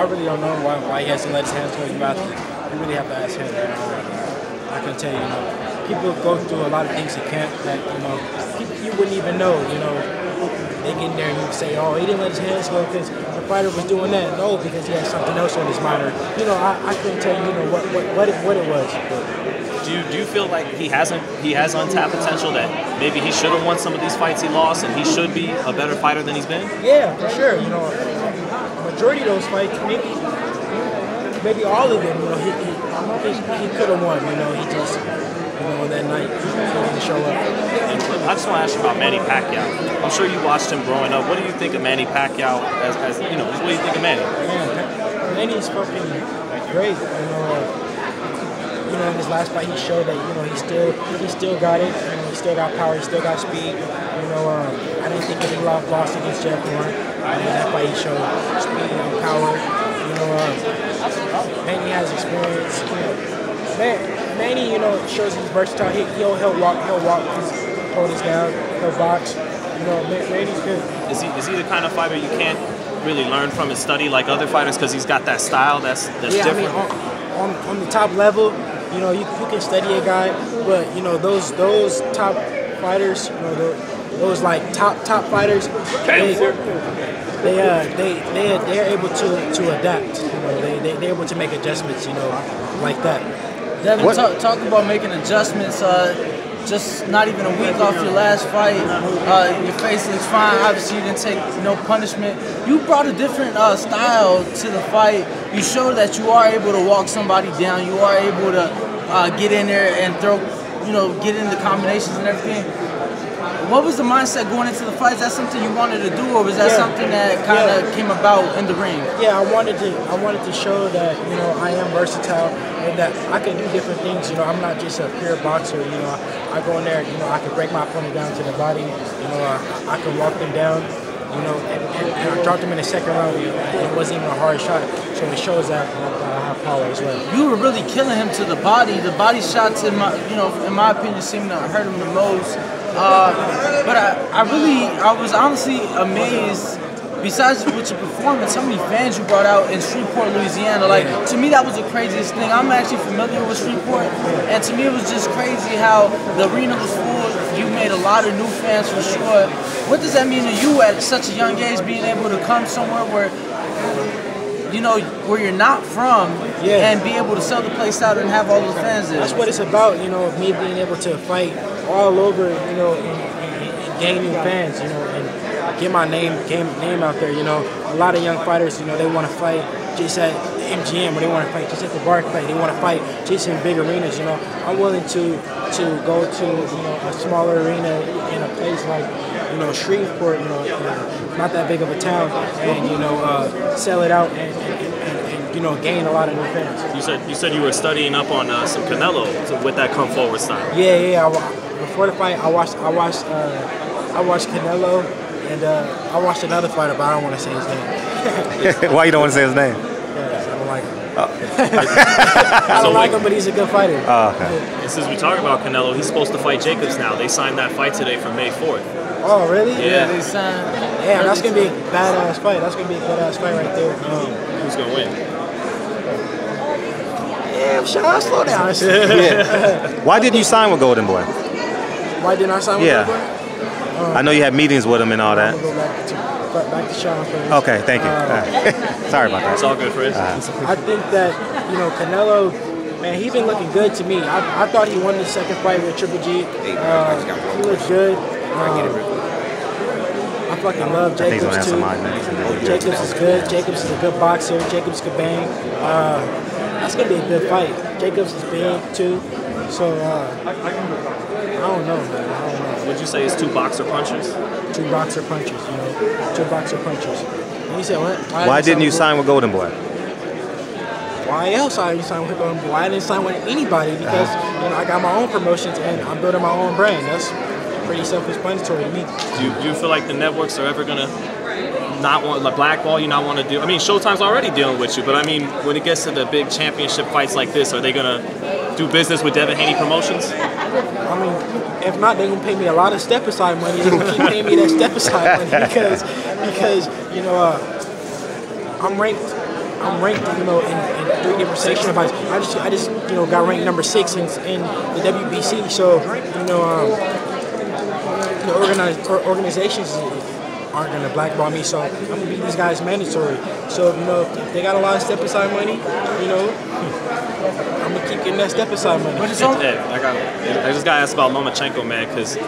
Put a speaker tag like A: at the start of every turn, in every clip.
A: I really don't know why he hasn't let his hands go. You really have to ask him. I can tell you, people go through a lot of things in camp that, you wouldn't even know, They get in there and you say, oh, he didn't let his hands go because the fighter was doing that. No, because he had something else on his mind. I couldn't tell you, what it was. But.
B: Do you feel like he has untapped potential that maybe he should have won some of these fights he lost and he should be a better fighter than he's been?
A: Yeah, for sure. Majority of those fights, maybe all of them, he could have won. He just, that night he didn't show up.
B: I just want to ask you about Manny Pacquiao. I'm sure you watched him growing up. What do you think of Manny Pacquiao? What do you think of Manny?
A: Man, Manny's fucking great. In his last fight, he showed that he still got it. He still got power. He still got speed. I didn't think he lost against Jeff Warren. That fight, he showed speed and power. Manny has experience. Manny, shows he's versatile. He'll walk his opponents down. He'll box. Manny's good.
B: Is he the kind of fighter you can't really learn from and study like other fighters because he's got that style that's different?
A: On the top level, you can study a guy, but those top fighters, those like top fighters, they're able to adapt. They're able to make adjustments, like that.
C: Devin, talk about making adjustments. Just not even a week off your last fight, your face looks fine. Obviously, you didn't take no punishment. You brought a different style to the fight. You showed that you are able to walk somebody down. You are able to get in there and throw, get into combinations and everything. What was the mindset going into the fight? Is that something you wanted to do, or was that something that kind of came about in the ring?
A: Yeah, I wanted to show that I am versatile and that I can do different things. I'm not just a pure boxer. I go in there. I can break my opponent down to the body. I can walk them down. And I dropped him in the second round. It wasn't even a hard shot, so it shows that I have power as well.
C: You were really killing him to the body. The body shots, in my opinion, seemed to hurt him the most. But I was honestly amazed. Besides with your performance, how many fans you brought out in Shreveport, Louisiana? To me, that was the craziest thing. I'm actually familiar with Shreveport, and to me, it was just crazy how the arena was full. You made a lot of new fans for sure. What does that mean to you at such a young age, being able to come somewhere where where you're not from, and be able to sell the place out and have all those fans there?
A: That's what it's about, me being able to fight all over, and gain new fans, and get my name out there. A lot of young fighters, they want to fight just at MGM, or they want to fight just at the Barclays. They want to fight just in big arenas. I'm willing to go to a smaller arena in a place like Shreveport, not that big of a town, and sell it out and gain a lot of new fans.
B: You said you were studying up on some Canelo with that come forward style.
A: Yeah. Before the fight, I watched Canelo. And I watched another fighter, but I don't want to say his name.
D: Why you don't want to say his name?
A: Yeah, I don't like him. I don't like him, but he's a good fighter.
D: Oh, okay.
B: And since we talk about Canelo, he's supposed to fight Jacobs now. They signed that fight today for May 4th.
A: Oh, really?
B: Yeah.
C: They signed.
A: Yeah, that's going to be a badass fight. That's going to be a badass fight right there.
B: Who's going to win?
A: Yeah, slow down.
D: Yeah. Why didn't you sign with Golden Boy?
A: Why didn't I sign with Golden Boy?
D: I know you had meetings with him and all that.
A: I'm going to go back to Sean first.
D: Okay, thank you. Sorry about that.
B: It's all good, Chris.
A: I think that, Canelo, man, he's been looking good to me. I thought he won the second fight with Triple G. He looked good. I fucking love Jacobs, too. Jacobs is good. Jacobs is a good boxer. Jacobs can bang. That's going to be a good fight. Jacobs is big, too. So, I don't know, man. I don't know.
B: Would you say it's two boxer punchers?
A: Two boxer punchers, Two boxer punchers. And you said what?
D: Why didn't you sign with Golden Boy?
A: Why else I didn't sign with Golden Boy? I didn't sign with anybody because I got my own promotions and I'm building my own brand. That's pretty self-explanatory to me.
B: Do you feel like the networks are ever gonna not want blackball you, not want to do? I mean, Showtime's already dealing with you, but I mean, when it gets to the big championship fights like this, are they gonna do business with Devin Haney Promotions?
A: I mean, if not, they're gonna pay me a lot of step-aside money. They're gonna keep paying me that step-aside money because I'm ranked I'm ranked, you know, in 3 different sanctioning bodies. I just, you know, got ranked number 6 in the WBC. So, you know, organizations aren't going to blackball me, so I'm going to be these guys mandatory. So, you know, if they got a lot of step-aside money, you know, I'm going to keep getting that step-aside money.
B: I just got to ask about Lomachenko, man, because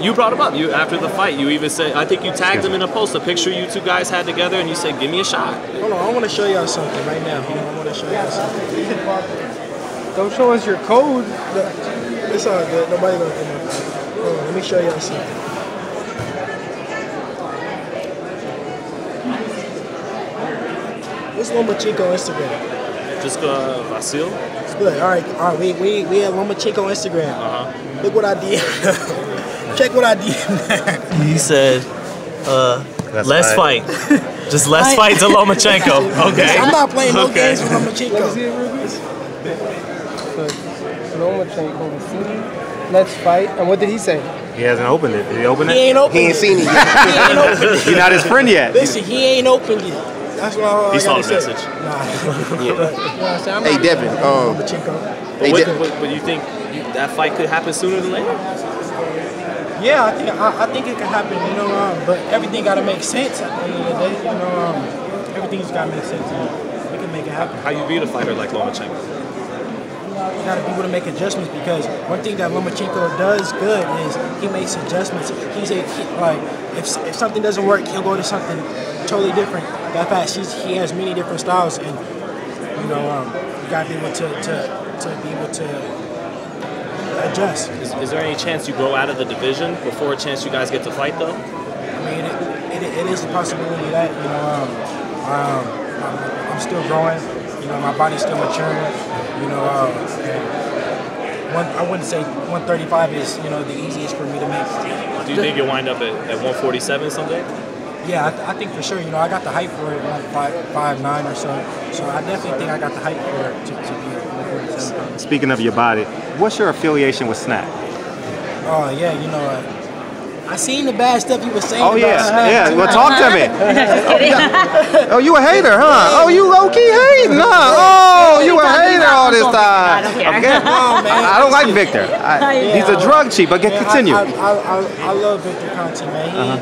B: you brought him up. You after the fight, you even said, I think you tagged him in a post, a picture you 2 guys had together, and you said, give me a shot.
A: Hold on, I want to show y'all something right now. I want to show y'all something.
E: Don't show us your code.
A: It's all good. Nobody going to come up. Hold on, let me show y'all something. What's Lomachenko on Instagram?
B: Just Vasil?
A: It's good. All right. We have Lomachenko on Instagram. Look what I did. Check what I did.
B: He said, let's fight. Just let's fight to Lomachenko. Okay.
A: I'm not playing no games with Lomachenko.
E: Lomachenko, let's fight. And what did he say?
D: He hasn't opened it. Did he open it?
A: He ain't opened it.
F: He ain't seen it yet.
A: He ain't opened it.
D: You're not his friend yet.
A: Listen, he ain't opened it. That's what I
B: He saw
A: gotta
B: the
A: say.
B: message.
A: Nah.
F: Yeah.
A: I'm
F: Hey,
A: not
F: Devin,
A: Lomachenko.
B: But you think that fight could happen sooner than later?
A: Yeah, I think it can happen, you know, but everything got to make sense at the end of the day, you know, everything's got to make sense, and we can make it happen.
B: How you beat a fighter like Lomachenko?
A: You got to be able to make adjustments, because one thing that Lomachenko does good is he makes adjustments. Like if something doesn't work, he'll go to something totally different. That fast, he has many different styles, and you know, you got to be able to adjust.
B: Is there any chance you grow out of the division before a chance you guys get to fight, though?
A: I mean, it is a possibility that, you know, I'm still growing. You know, my body's still maturing. You know, I wouldn't say 135 is, you know, the easiest for me to make.
B: Do you think you'll wind up at 147 someday?
A: Yeah, I think for sure. You know, I got the height for it, like 5'9" or so. So I definitely think I got the height for it to be 147.
D: Speaking of your body, what's your affiliation with SNAC?
A: Oh yeah, you know, I seen the bad stuff you were saying.
D: Oh yeah,
A: about SNAC.
D: yeah. Well, talk to me.
G: Just kidding.
D: Oh, you a hater, huh? Oh, you low-key hating, huh? Oh, you a hater all this time.
G: I don't care.
D: Okay.
A: No, man.
D: I don't like Victor. He's a drug cheat, but continue.
A: I love Victor Conte, man.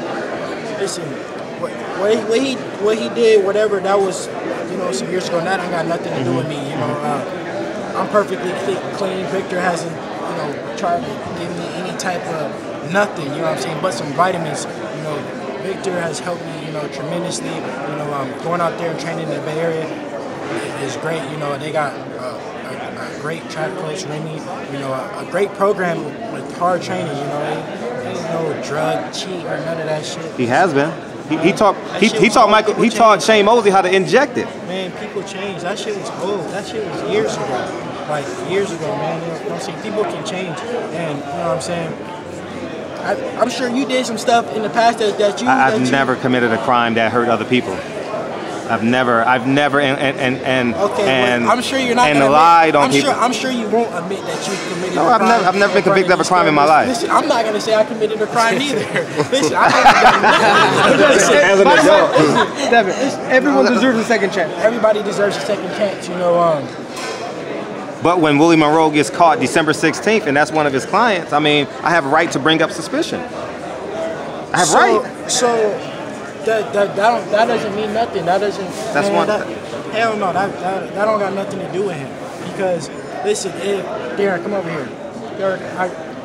A: Listen, what he did, whatever, that was, you know, some years ago. That ain't got nothing to do with me. You know, I'm perfectly clean. Victor hasn't, you know, tried to give me any type of nothing. You know what I'm saying? But some vitamins. You know, Victor has helped me, you know, tremendously. You know, going out there and training in the Bay Area is great. You know, they got a great track coach, Remy. You know, a great program with hard training. You know, ain't no drug cheat or none of that shit.
D: He has been. He taught Shane Mosley how to inject it.
A: Man, people change. That shit was old. That shit was years ago. Like years ago, man. You know what I'm saying? People can change, and you know what I'm saying. I'm sure you did some stuff in the past that you.
D: I've never committed a crime that hurt other people. I've never, and
A: I'm sure you're not.
D: And lied on people.
A: I'm sure you won't admit that you committed.
D: No,
A: a crime.
D: I've never been convicted of a crime in my life.
A: Listen, I'm not gonna say I committed a crime either. Listen,
D: As an adult.
E: Devin, everyone deserves a second chance.
A: Everybody deserves a second chance, you know.
D: But when Willie Monroe gets caught December 16th, and that's one of his clients, I mean, I have a right to bring up suspicion. I have right.
A: So. That doesn't mean nothing. That doesn't.
D: That's
A: man,
D: one.
A: Hell no. That don't got nothing to do with him. Because listen, if Darren, come over here. Darren,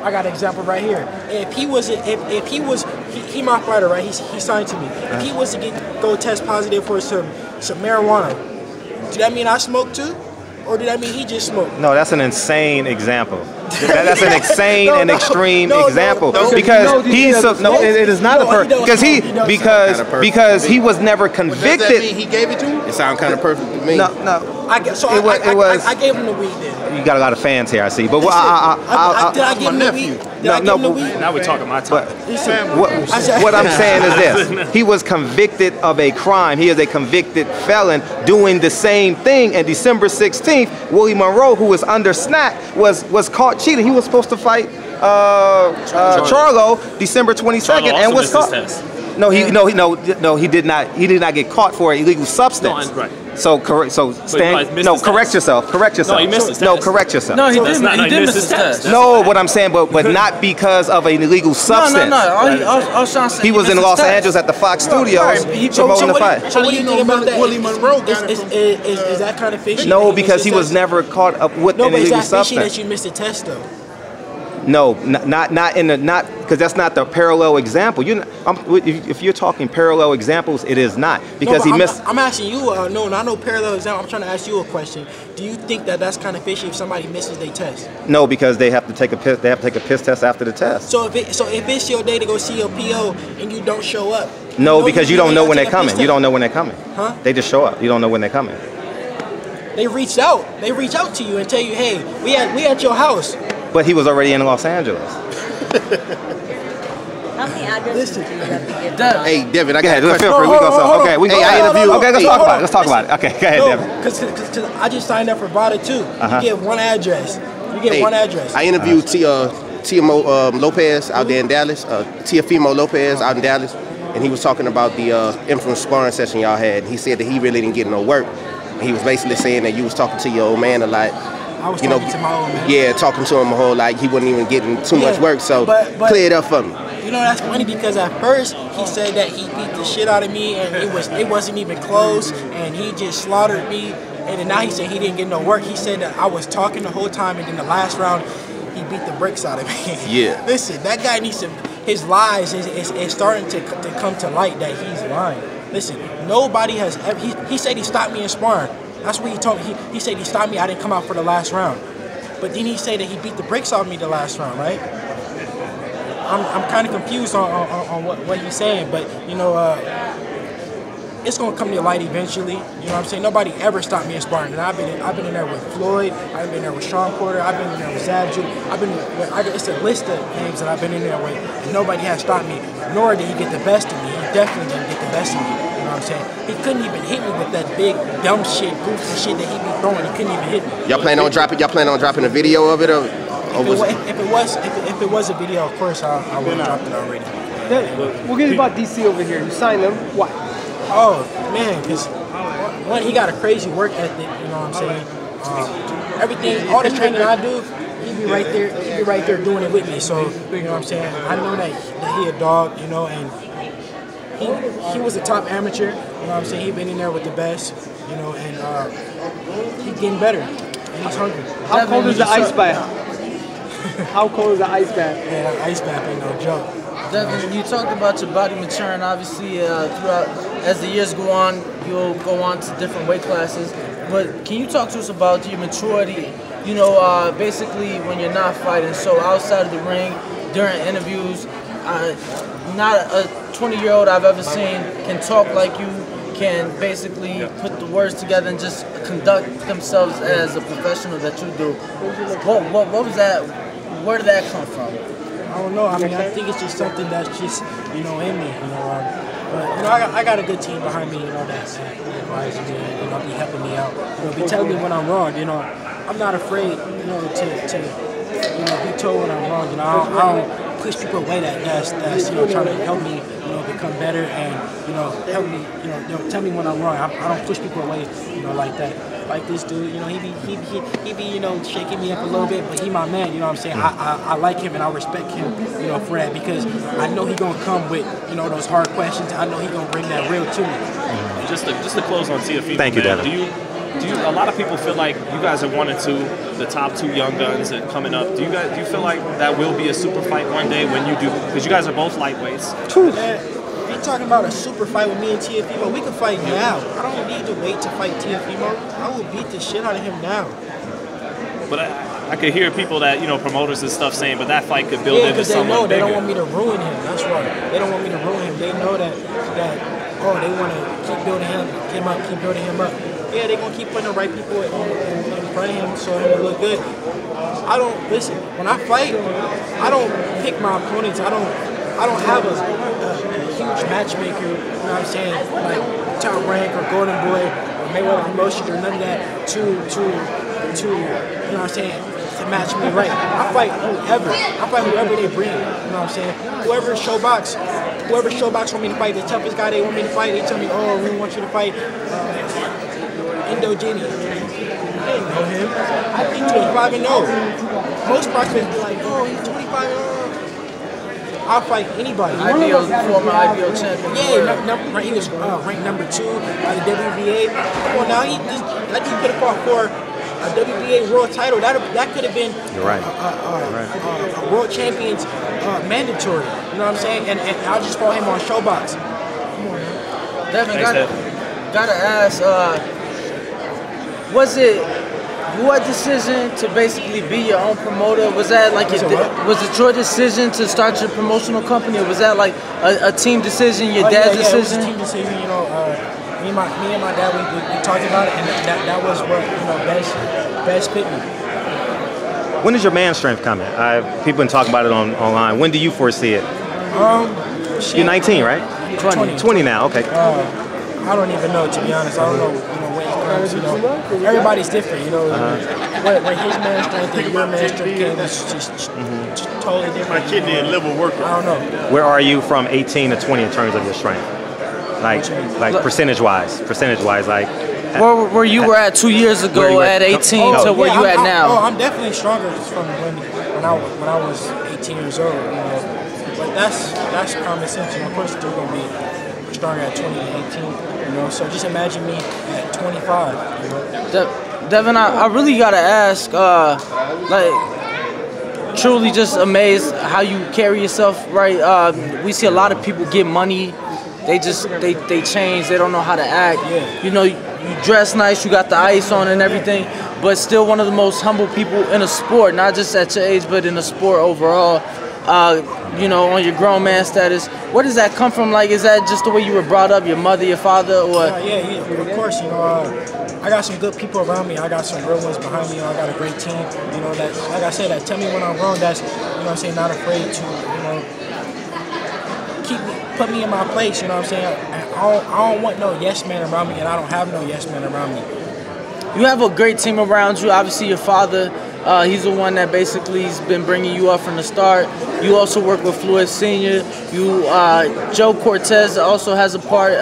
A: I got an example right here. If he was he my fighter, right? He signed to me. If he was to go test positive for some marijuana, do that mean I smoke too? Or did that mean he just smoked?
D: No, that's an insane example. That's an insane and extreme example because it is not a person because he was never convicted.
F: Does that mean he gave it to him? It sounds kind of perfect to me.
D: No.
A: I gave him the weed then.
D: You got a lot of fans here, I see. But
A: did I give him the weed? Did I give him the weed?
B: Now we're talking my time.
D: What I'm saying is this: he was convicted of a crime. He is a convicted felon doing the same thing. And December 16th, Willie Monroe, who was under SNAC, was caught cheating. He was supposed to fight Charlo December 22nd, and was caught. No, he did not. He did not get caught for an illegal substance. So correct. So stand. No, correct yourself. Correct yourself.
B: No, he missed his test.
D: No, correct yourself.
C: No, he didn't. He did miss his test.
D: No, what I'm saying, but not because of an illegal substance.
C: No. I was trying to say
D: He was in Los Angeles at the Fox Studios promoting the fight.
A: So what do you think about that? Willie Monroe is that kind of fishy?
D: No, because he was never caught up with an illegal substance.
A: No, but is that fishy that you missed a test though?
D: No, not because that's not the parallel example. If you're talking parallel examples, it is not because he missed.
A: I'm asking you. No, not no parallel example. I'm trying to ask you a question. Do you think that that's kind of fishy if somebody misses their test?
D: No, because they have to take a piss. They have to take a piss test after the test.
A: So if it's your day to go see your PO and you don't show up.
D: No, because you don't know when they're coming. You don't know when they're coming.
A: Huh?
D: They just show up. You don't know when they're coming.
A: They reach out. They reach out to you and tell you, hey, we at your house.
D: But he was already in Los Angeles.
G: How many addresses do you have to give?
F: Hey, Devin, I got a
D: Feel
F: question.
D: free. We go. Okay, we go.
F: I interview.
D: Okay, let's talk about it. Let's talk about it. Okay, go ahead, Devin.
A: Because I just signed up for Bada too. You get one address. You get one address.
F: I interviewed Tiamo Lopez out there in Dallas. Tiafimo Lopez out in Dallas, and he was talking about the infamous sparring session y'all had. He said that he really didn't get no work. He was basically saying that you was talking to your old man a lot.
A: I was talking to my old man.
F: Yeah, talking to him a whole lot. He wasn't even getting too much work. So clear it up for me.
A: You know, that's funny because at first he said that he beat the shit out of me and it wasn't even close and he just slaughtered me. And then now he said he didn't get no work. He said that I was talking the whole time and then the last round he beat the brakes out of me.
F: Yeah.
A: Listen, that guy needs to. His lies is starting to come to light that he's lying. Listen, nobody has ever. He said he stopped me in sparring. That's what he told me. He said he stopped me. I didn't come out for the last round. But then he said that he beat the brakes off me the last round, right? I'm kind of confused on what he's saying, but you know, it's gonna come to light eventually. You know what I'm saying? Nobody ever stopped me in sparring, and I've been in there with Floyd. I've been in there with Sean Porter. I've been in there with Zabju. It's a list of names that I've been in there with, and nobody has stopped me. Nor did he get the best of me. He definitely didn't get the best of me. You know what I'm saying? He couldn't even hit me with that big dumb shit, goofy shit that he be throwing. He couldn't even hit me.
F: Y'all plan on dropping a video of it, or
A: if it was a video, of course I would have dropped it already.
E: We'll get about DC over here. You signed him. Why?
A: Oh man, because one, he got a crazy work ethic. You know what I'm saying? Everything, all the training I do, he be right there. He be right there doing it with me. So you know what I'm saying? I know that he a dog. You know, and he was a top amateur. You know what I'm saying? He been in there with the best. You know, and he getting better. And he's hungry.
E: How cold is the ice bath? How cold is the ice bath?
A: Yeah, the ice bath ain't no joke.
C: Devin, you talked about your body maturing. Obviously, throughout as the years go on, you'll go on to different weight classes. But can you talk to us about your maturity? You know, basically when you're not fighting. So outside of the ring, during interviews, not a 20-year-old I've ever seen can talk like you, can basically put the words together and just conduct themselves as a professional that you do. What was that? Where did that come from?
A: I don't know. I mean, I think it's just something that's just, you know, in me. You know, but you know, I got a good team behind me. You know, that advises me. You know, be helping me out. You know, be telling me when I'm wrong. You know, I'm not afraid. You know, to be told when I'm wrong. You know, I don't push people away that's you know trying to help me. You know, become better and you know help me. You know, tell me when I'm wrong. I don't push people away. You know, like that. Like this dude, you know, he be, you know, shaking me up a little bit, but he my man, you know what I'm saying? I like him and I respect him, you know, for that because I know he gonna come with, you know, those hard questions. I know he gonna bring that real to me.
B: Just to close on Tiafimo,
D: Thank you, Devin.
B: Do you? A lot of people feel like you guys are 1 and 2, the top 2 young guns and coming up. Do you feel like that will be a super fight one day when you do? Because you guys are both lightweights.
A: True. You're talking about a super fight with me and Tiafimo. We can fight now. I don't need to wait to fight Tiafimo. I will beat the shit out of him now.
B: But I could hear people that, you know, promoters and stuff saying, but that fight could build into someone bigger.
A: They don't want me to ruin him. That's why. They don't want me to ruin him. They know that they want to keep building him up, keep building him up. Yeah, they're going to keep putting the right people in front of him so he'll look good. I don't, listen, when I fight, I don't pick my opponents. I don't have a huge matchmaker, you know what I'm saying, like Top Rank or Golden Boy or Mayweather Promotions or none of that to you know what I'm saying, to match me right. I fight whoever they bring, you know what I'm saying. Whoever Showbox want me to fight, the toughest guy they want me to fight, they tell me, oh, we want you to fight Indochine. I didn't know him. I think he was 5-0. Most prospects be like, oh, he's 25-0. I'll fight anybody.
C: Former IBO champion.
A: Yeah, he was ranked number 2 by the WBA. Well, now that dude could have fought for a WBA world title. That could have been a world champion's mandatory. You know what I'm saying? And I'll just fought him on Showbox.
C: Devin, gotta ask, was it your decision to basically be your own promoter? Was that like was it your decision to start your promotional company, or was that like a team decision, your dad's decision?
A: Yeah, it was a team decision. You know, me and my dad, we talked about it, and that was what best fit me.
D: When is your man strength coming? People been talking about it online. When do you foresee it? You're 19, right? 20 now. Okay.
A: I don't even know, to be honest. I don't know, when it comes. Everybody's different. When his man strength and your man strength came, it's just totally different.
H: My kidney and liver working.
A: I don't know.
D: Where are you from 18 to 20 in terms of your strength? Like percentage-wise, like.
C: Where you were at 2 years ago at 18 to where you at now?
A: I'm definitely stronger from when I was 18 years old. But that's common sense. Of course, you're gonna be stronger at 20 and 18. So just imagine me at 25.
C: Devin, I really gotta ask, truly just amazed how you carry yourself, right? We see a lot of people get money, they change, they don't know how to act.
A: Yeah.
C: You dress nice, you got the ice on and everything, but still one of the most humble people in a sport, not just at your age, but in a sport overall. On your grown man status, where does that come from? Like, is that just the way you were brought up, your mother, your father, or?
A: Yeah, of course. I got some good people around me. I got some real ones behind me. I got a great team. That, like I said, that tell me when I'm wrong. That's, not afraid to, put me in my place. I don't want no yes man around me, and I don't have no yes man around me.
C: You have a great team around you. Obviously, your father. He's the one that basically has been bringing you up from the start. You also work with Floyd Sr. Joe Cortez also has a part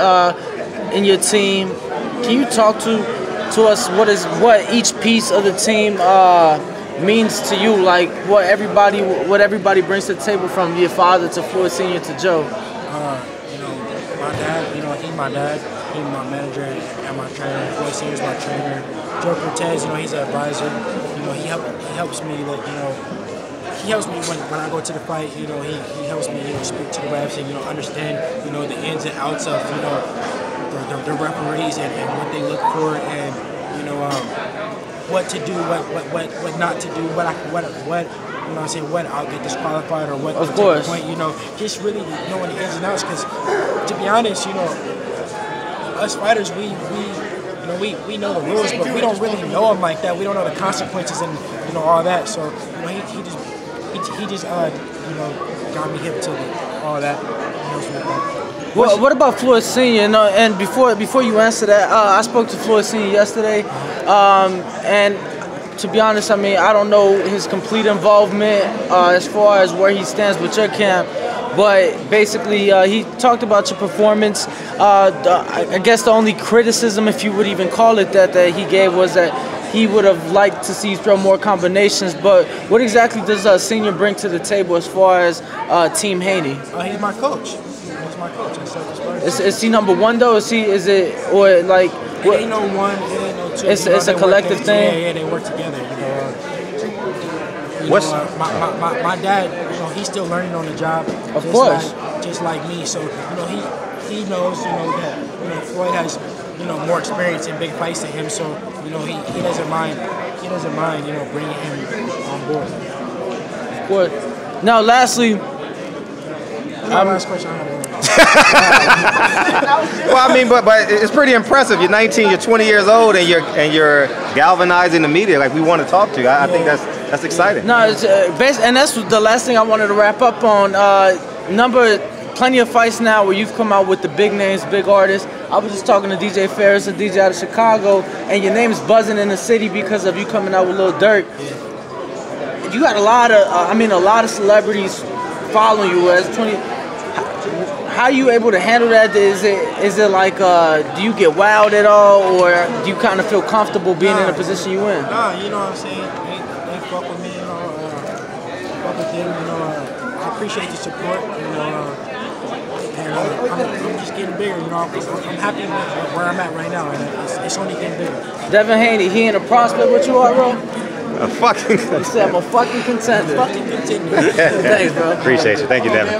C: in your team. Can you talk to us what each piece of the team means to you? Like what everybody brings to the table, from your father to Floyd Sr. to Joe.
A: My dad. He's my dad. He's my manager and my trainer. Floyd Sr. is my trainer. Joe Cortez, he's an advisor. He helps me. He helps me when I go to the fight. He helps me. Speak to the refs and understand the ins and outs of the referees and what they look for, and what to do, what not to do, what I'll get disqualified or what.
C: Of course.
A: Point, just really knowing the ins and outs. Because to be honest, us fighters, we know the rules, but we don't really know them like that. We don't know the consequences and all that. So he just got me hip to all that.
C: What about Floyd Sr.? And before you answer that, I spoke to Floyd Sr. yesterday, and to be honest, I don't know his complete involvement as far as where he stands with your camp. But basically, he talked about your performance. I guess the only criticism, if you would even call it that he gave, was that he would have liked to see you throw more combinations. But what exactly does Senior bring to the table as far as Team Haney?
A: He's my coach. He's my coach.
C: Is he number one though? Is it or like?
A: It ain't no one. It ain't no two.
C: It's a collective thing.
A: Yeah, they work together. My dad, he's still learning on the job.
C: Of course.
A: Just like me. So, he knows, that, Floyd has, more experience in big fights than him. So, he doesn't mind. He doesn't mind, bringing him on board.
C: Of course. Now, lastly,
A: last question.
D: Well, but it's pretty impressive. You're 19, you're 20 years old, and you're galvanizing the media. Like, we want to talk to you. I think that's exciting.
C: No, it's and that's the last thing I wanted to wrap up on. Plenty of fights now where you've come out with the big names, big artists. I was just talking to DJ Ferris, a DJ out of Chicago, and your name is buzzing in the city because of you coming out with Lil Durk. You got a lot of celebrities following you as 20. how are you able to handle that? Is it like, do you get wild at all, or do you kind of feel comfortable being in the position you in?
A: Nah, you know what I'm saying? They fuck with me, you know, fuck with them, you know, I appreciate the support, you know, and I'm just getting bigger, you know, I'm happy with where I'm at right now, and it's only getting bigger.
C: Devin Haney, he ain't a prospect, what you are, bro?
D: A fucking
C: He said I'm a fucking contender.
A: Fucking continue.
C: Thanks, bro.
H: Appreciate you. Thank you, Devin.